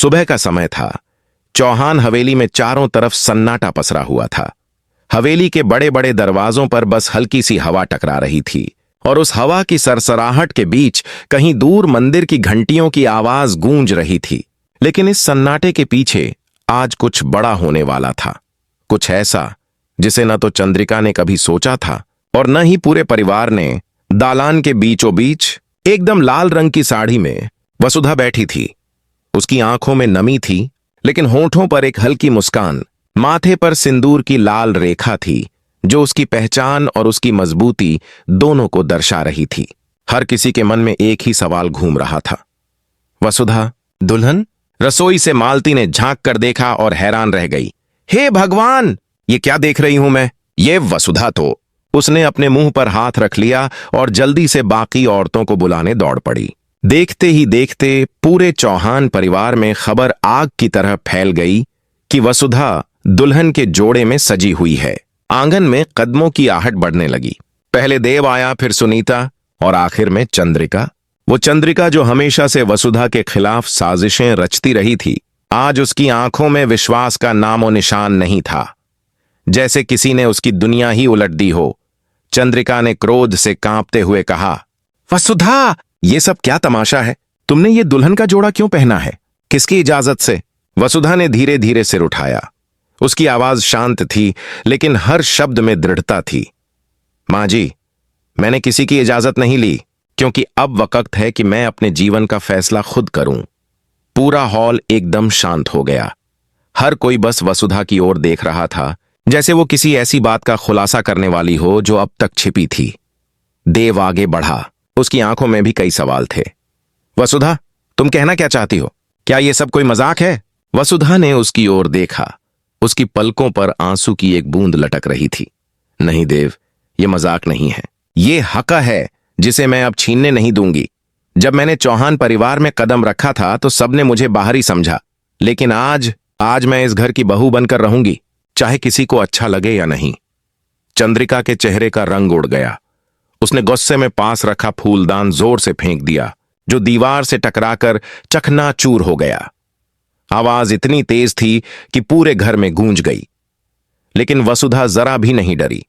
सुबह का समय था। चौहान हवेली में चारों तरफ सन्नाटा पसरा हुआ था। हवेली के बड़े बड़े दरवाजों पर बस हल्की सी हवा टकरा रही थी और उस हवा की सरसराहट के बीच कहीं दूर मंदिर की घंटियों की आवाज गूंज रही थी। लेकिन इस सन्नाटे के पीछे आज कुछ बड़ा होने वाला था, कुछ ऐसा जिसे न तो चंद्रिका ने कभी सोचा था और न ही पूरे परिवार ने। दालान के बीचों बीच एकदम लाल रंग की साड़ी में वसुधा बैठी थी। उसकी आंखों में नमी थी, लेकिन होठों पर एक हल्की मुस्कान, माथे पर सिंदूर की लाल रेखा थी जो उसकी पहचान और उसकी मजबूती दोनों को दर्शा रही थी। हर किसी के मन में एक ही सवाल घूम रहा था, वसुधा दुल्हन? रसोई से मालती ने झांक कर देखा और हैरान रह गई। हे भगवान, ये क्या देख रही हूं मैं? ये वसुधा तो। उसने अपने मुंह पर हाथ रख लिया और जल्दी से बाकी औरतों को बुलाने दौड़ पड़ी। देखते ही देखते पूरे चौहान परिवार में खबर आग की तरह फैल गई कि वसुधा दुल्हन के जोड़े में सजी हुई है। आंगन में कदमों की आहट बढ़ने लगी। पहले देव आया, फिर सुनीता और आखिर में चंद्रिका। वो चंद्रिका जो हमेशा से वसुधा के खिलाफ साजिशें रचती रही थी, आज उसकी आंखों में विश्वास का नामो निशान नहीं था, जैसे किसी ने उसकी दुनिया ही उलट दी हो। चंद्रिका ने क्रोध से कांपते हुए कहा, वसुधा, ये सब क्या तमाशा है? तुमने ये दुल्हन का जोड़ा क्यों पहना है? किसकी इजाजत से? वसुधा ने धीरे धीरे सिर उठाया। उसकी आवाज शांत थी, लेकिन हर शब्द में दृढ़ता थी। मां जी, मैंने किसी की इजाजत नहीं ली, क्योंकि अब वक्त है कि मैं अपने जीवन का फैसला खुद करूं। पूरा हॉल एकदम शांत हो गया। हर कोई बस वसुधा की ओर देख रहा था, जैसे वो किसी ऐसी बात का खुलासा करने वाली हो जो अब तक छिपी थी। देव आगे बढ़ा। उसकी आंखों में भी कई सवाल थे। वसुधा, तुम कहना क्या चाहती हो? क्या ये सब कोई मजाक है? वसुधा ने उसकी ओर देखा। उसकी पलकों पर आंसू की एक बूंद लटक रही थी। नहीं देव, ये मजाक नहीं है। ये हक है जिसे मैं अब छीनने नहीं दूंगी। जब मैंने चौहान परिवार में कदम रखा था तो सबने मुझे बाहरी समझा, लेकिन आज मैं इस घर की बहू बनकर रहूंगी, चाहे किसी को अच्छा लगे या नहीं। चंद्रिका के चेहरे का रंग उड़ गया। उसने गुस्से में पास रखा फूलदान जोर से फेंक दिया, जो दीवार से टकराकर चकनाचूर हो गया। आवाज इतनी तेज थी कि पूरे घर में गूंज गई। लेकिन वसुधा जरा भी नहीं डरी।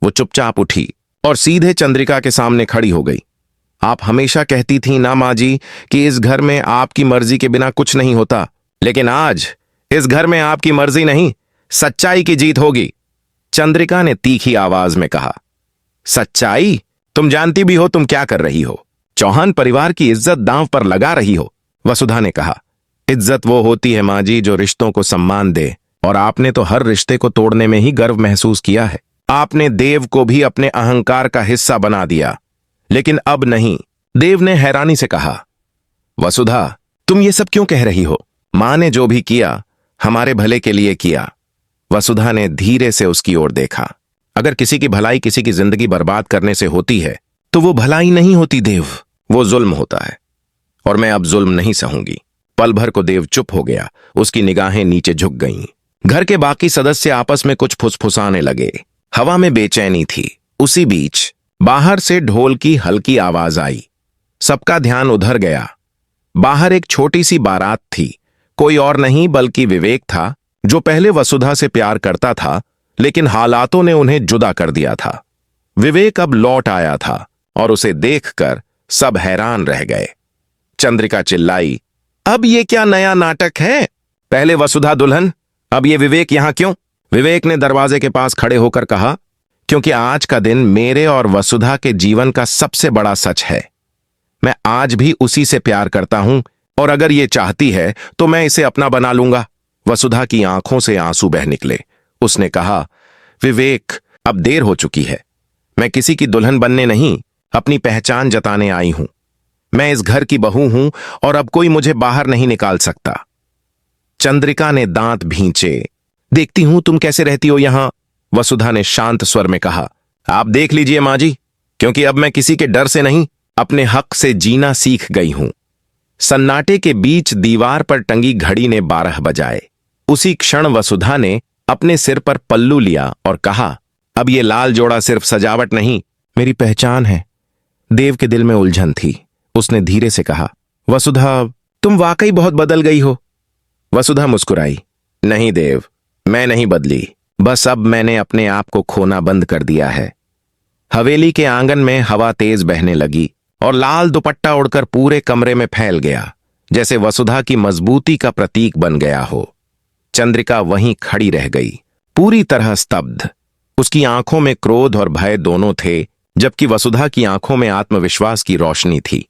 वो चुपचाप उठी और सीधे चंद्रिका के सामने खड़ी हो गई। आप हमेशा कहती थी ना मां जी कि इस घर में आपकी मर्जी के बिना कुछ नहीं होता, लेकिन आज इस घर में आपकी मर्जी नहीं, सच्चाई की जीत होगी। चंद्रिका ने तीखी आवाज में कहा। सच्चाई? तुम जानती भी हो तुम क्या कर रही हो। चौहान परिवार की इज्जत दांव पर लगा रही हो। वसुधा ने कहा। इज्जत वो होती है मां जी जो रिश्तों को सम्मान दे, और आपने तो हर रिश्ते को तोड़ने में ही गर्व महसूस किया है। आपने देव को भी अपने अहंकार का हिस्सा बना दिया, लेकिन अब नहीं। देव ने हैरानी से कहा, वसुधा, तुम ये सब क्यों कह रही हो? मां ने जो भी किया हमारे भले के लिए किया। वसुधा ने धीरे से उसकी ओर देखा। अगर किसी की भलाई किसी की जिंदगी बर्बाद करने से होती है तो वो भलाई नहीं होती देव, वो जुल्म होता है, और मैं अब जुल्म नहीं सहूंगी। पल भर को देव चुप हो गया। उसकी निगाहें नीचे झुक गईं। घर के बाकी सदस्य आपस में कुछ फुसफुसाने लगे। हवा में बेचैनी थी। उसी बीच बाहर से ढोल की हल्की आवाज आई। सबका ध्यान उधर गया। बाहर एक छोटी सी बारात थी। कोई और नहीं बल्कि विवेक था, जो पहले वसुधा से प्यार करता था, लेकिन हालातों ने उन्हें जुदा कर दिया था। विवेक अब लौट आया था और उसे देखकर सब हैरान रह गए। चंद्रिका चिल्लाई, अब ये क्या नया नाटक है? पहले वसुधा दुल्हन, अब ये विवेक यहां क्यों? विवेक ने दरवाजे के पास खड़े होकर कहा, क्योंकि आज का दिन मेरे और वसुधा के जीवन का सबसे बड़ा सच है। मैं आज भी उसी से प्यार करता हूं, और अगर ये चाहती है तो मैं इसे अपना बना लूंगा। वसुधा की आंखों से आंसू बह निकले। उसने कहा, विवेक, अब देर हो चुकी है। मैं किसी की दुल्हन बनने नहीं, अपनी पहचान जताने आई हूं। मैं इस घर की बहू हूं और अब कोई मुझे बाहर नहीं निकाल सकता। चंद्रिका ने दांत भींचे। देखती हूं तुम कैसे रहती हो यहां, वसुधा ने शांत स्वर में कहा। आप देख लीजिए मां जी, क्योंकि अब मैं किसी के डर से नहीं, अपने हक से जीना सीख गई हूं। सन्नाटे के बीच दीवार पर टंगी घड़ी ने 12 बजाए। उसी क्षण वसुधा ने अपने सिर पर पल्लू लिया और कहा, अब ये लाल जोड़ा सिर्फ सजावट नहीं, मेरी पहचान है। देव के दिल में उलझन थी। उसने धीरे से कहा, वसुधा, तुम वाकई बहुत बदल गई हो। वसुधा मुस्कुराई। नहीं देव, मैं नहीं बदली, बस अब मैंने अपने आप को खोना बंद कर दिया है। हवेली के आंगन में हवा तेज बहने लगी और लाल दुपट्टा उड़कर पूरे कमरे में फैल गया, जैसे वसुधा की मजबूती का प्रतीक बन गया हो। चंद्रिका वहीं खड़ी रह गई, पूरी तरह स्तब्ध। उसकी आंखों में क्रोध और भय दोनों थे, जबकि वसुधा की आंखों में आत्मविश्वास की रोशनी थी।